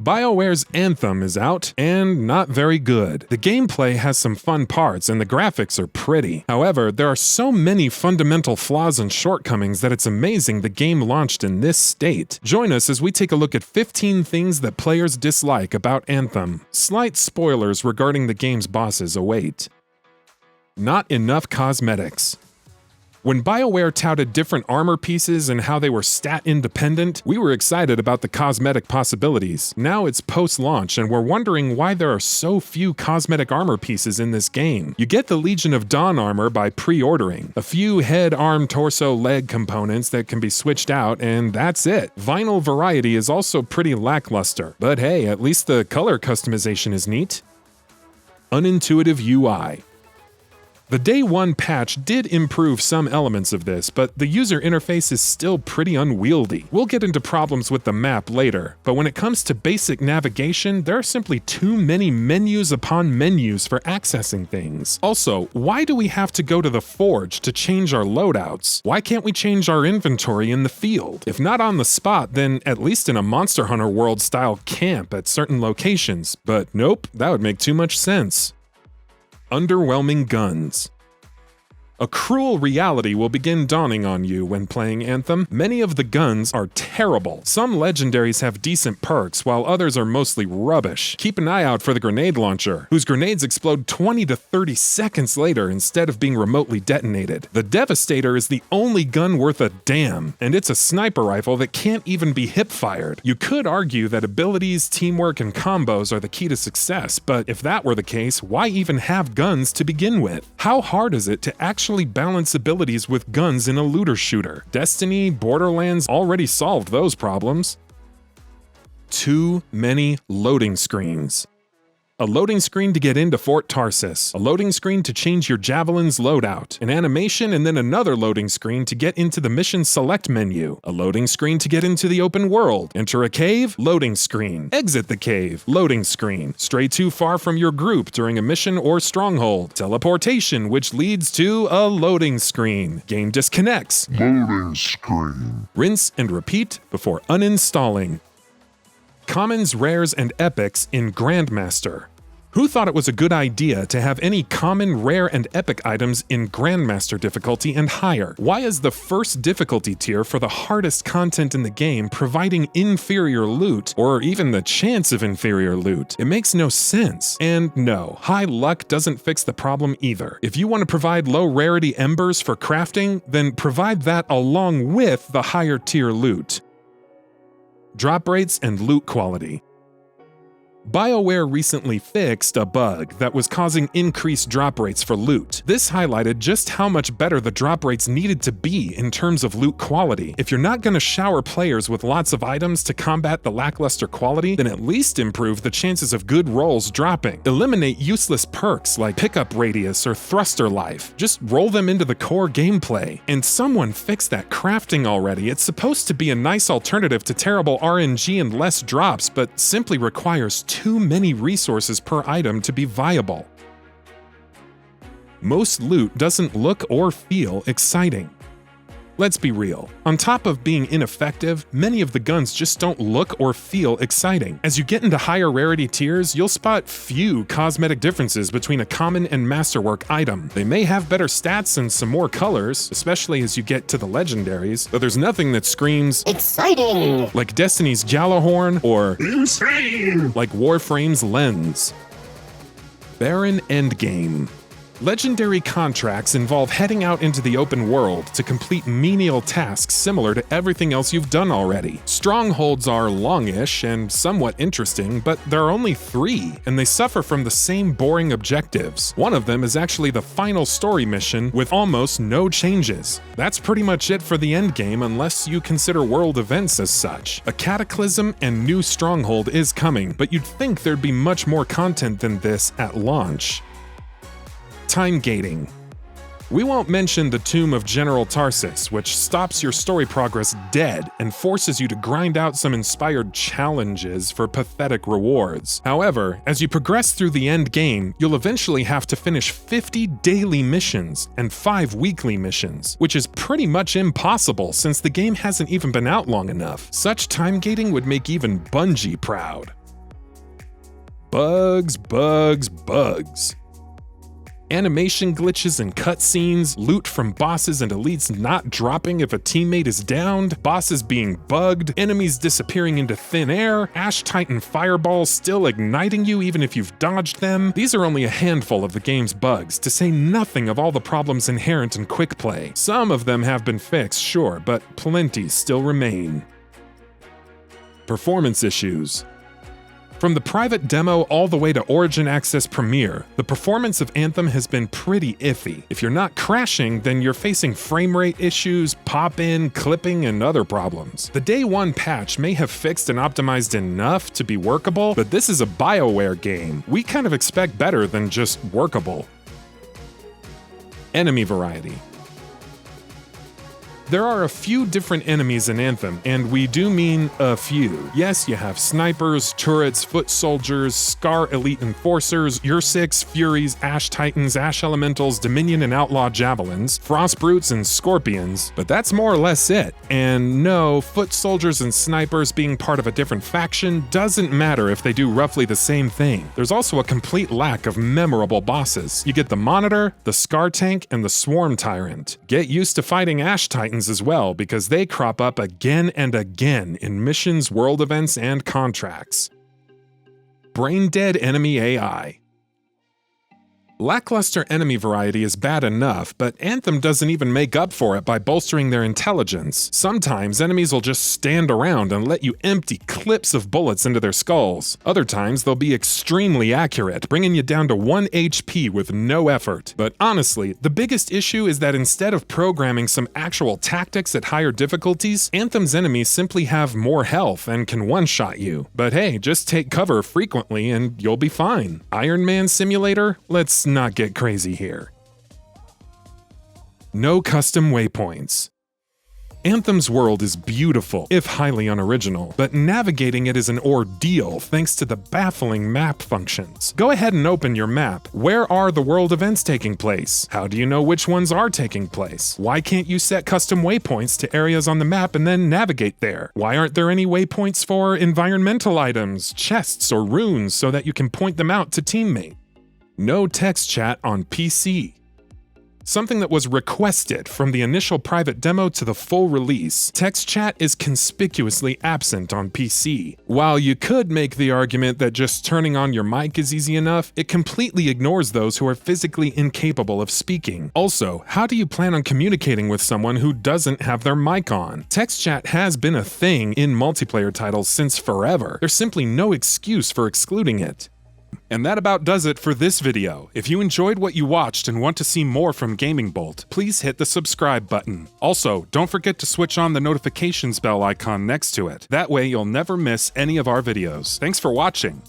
BioWare's Anthem is out, and not very good. The gameplay has some fun parts, and the graphics are pretty. However, there are so many fundamental flaws and shortcomings that it's amazing the game launched in this state. Join us as we take a look at 15 things that players dislike about Anthem. Slight spoilers regarding the game's bosses await. Not enough cosmetics. When BioWare touted different armor pieces and how they were stat-independent, we were excited about the cosmetic possibilities. Now it's post-launch and we're wondering why there are so few cosmetic armor pieces in this game. You get the Legion of Dawn armor by pre-ordering, a few head, arm, torso, leg components that can be switched out, and that's it. Vinyl variety is also pretty lackluster, but hey, at least the color customization is neat. Unintuitive UI. The Day 1 patch did improve some elements of this, but the user interface is still pretty unwieldy. We'll get into problems with the map later, but when it comes to basic navigation, there are simply too many menus upon menus for accessing things. Also, why do we have to go to the Forge to change our loadouts? Why can't we change our inventory in the field? If not on the spot, then at least in a Monster Hunter World style camp at certain locations. But nope, that would make too much sense. Underwhelming guns. A cruel reality will begin dawning on you when playing Anthem. Many of the guns are terrible. Some legendaries have decent perks, while others are mostly rubbish. Keep an eye out for the grenade launcher, whose grenades explode 20 to 30 seconds later instead of being remotely detonated. The Devastator is the only gun worth a damn, and it's a sniper rifle that can't even be hip-fired. You could argue that abilities, teamwork, and combos are the key to success, but if that were the case, why even have guns to begin with? How hard is it to actually balance abilities with guns in a looter shooter? Destiny, Borderlands already solved those problems. Too many loading screens. A loading screen to get into Fort Tarsis, a loading screen to change your Javelin's loadout, an animation and then another loading screen to get into the mission select menu, a loading screen to get into the open world, enter a cave, loading screen, exit the cave, loading screen, stray too far from your group during a mission or stronghold, teleportation which leads to a loading screen, game disconnects, Loading screen. rinse and repeat before uninstalling. Commons, rares, and epics in Grandmaster. Who thought it was a good idea to have any common, rare, and epic items in Grandmaster difficulty and higher? Why is the first difficulty tier for the hardest content in the game providing inferior loot, or even the chance of inferior loot? It makes no sense. And no, high luck doesn't fix the problem either. If you want to provide low rarity embers for crafting, then provide that along with the higher tier loot. Drop rates and loot quality. BioWare recently fixed a bug that was causing increased drop rates for loot. This highlighted just how much better the drop rates needed to be in terms of loot quality. If you're not going to shower players with lots of items to combat the lackluster quality, then at least improve the chances of good rolls dropping. Eliminate useless perks like pickup radius or thruster life. Just roll them into the core gameplay. And someone fixed that crafting already. It's supposed to be a nice alternative to terrible RNG and less drops, but simply requires too many resources per item to be viable. Most loot doesn't look or feel exciting. Let's be real. On top of being ineffective, many of the guns just don't look or feel exciting. As you get into higher rarity tiers, you'll spot few cosmetic differences between a common and masterwork item. They may have better stats and some more colors, especially as you get to the legendaries, but there's nothing that screams exciting like Destiny's Gjallarhorn or Insane. like Warframe's Lens. BARREN Endgame. Legendary contracts involve heading out into the open world to complete menial tasks similar to everything else you've done already. Strongholds are longish and somewhat interesting, but there are only 3, and they suffer from the same boring objectives. One of them is actually the final story mission with almost no changes. That's pretty much it for the endgame unless you consider world events as such. A cataclysm and new stronghold is coming, but you'd think there'd be much more content than this at launch. Time gating. We won't mention the Tomb of General Tarsis, which stops your story progress dead and forces you to grind out some inspired challenges for pathetic rewards. However, as you progress through the end game, you'll eventually have to finish 50 daily missions and 5 weekly missions, which is pretty much impossible since the game hasn't even been out long enough. Such time gating would make even Bungie proud. bugs, bugs, bugs. Animation glitches and cutscenes, loot from bosses and elites not dropping if a teammate is downed, bosses being bugged, enemies disappearing into thin air, Ash Titan fireballs still igniting you even if you've dodged them. These are only a handful of the game's bugs, to say nothing of all the problems inherent in quick play. Some of them have been fixed, sure, but plenty still remain. Performance issues. From the private demo all the way to Origin Access Premiere, the performance of Anthem has been pretty iffy. If you're not crashing, then you're facing frame rate issues, pop-in, clipping, and other problems. The Day 1 patch may have fixed and optimized enough to be workable, but this is a BioWare game. We kind of expect better than just workable. Enemy variety. There are a few different enemies in Anthem, and we do mean a few. Yes, you have snipers, turrets, foot soldiers, Scar elite enforcers, Ursics, Furies, Ash Titans, Ash Elementals, Dominion and Outlaw Javelins, Frost Brutes, and Scorpions, but that's more or less it. And no, foot soldiers and snipers being part of a different faction doesn't matter if they do roughly the same thing. There's also a complete lack of memorable bosses. You get the Monitor, the Scar Tank, and the Swarm Tyrant. Get used to fighting Ash Titans as well, because they crop up again and again in missions, world events, and contracts. Brain-dead enemy AI. Lackluster enemy variety is bad enough, but Anthem doesn't even make up for it by bolstering their intelligence. Sometimes enemies will just stand around and let you empty clips of bullets into their skulls. Other times they'll be extremely accurate, bringing you down to 1 HP with no effort. But honestly, the biggest issue is that instead of programming some actual tactics at higher difficulties, Anthem's enemies simply have more health and can one-shot you. But hey, just take cover frequently and you'll be fine. Iron Man Simulator? Let's not get crazy here. No custom waypoints. Anthem's world is beautiful, if highly unoriginal, but navigating it is an ordeal thanks to the baffling map functions. Go ahead and open your map. Where are the world events taking place? How do you know which ones are taking place? Why can't you set custom waypoints to areas on the map and then navigate there? Why aren't there any waypoints for environmental items, chests, or runes so that you can point them out to teammates? No text chat on PC. Something that was requested from the initial private demo to the full release, text chat is conspicuously absent on PC. While you could make the argument that just turning on your mic is easy enough, it completely ignores those who are physically incapable of speaking. Also, how do you plan on communicating with someone who doesn't have their mic on? Text chat has been a thing in multiplayer titles since forever. There's simply no excuse for excluding it. And that about does it for this video. If you enjoyed what you watched and want to see more from GamingBolt, please hit the subscribe button. Also, don't forget to switch on the notifications bell icon next to it. That way you'll never miss any of our videos. Thanks for watching.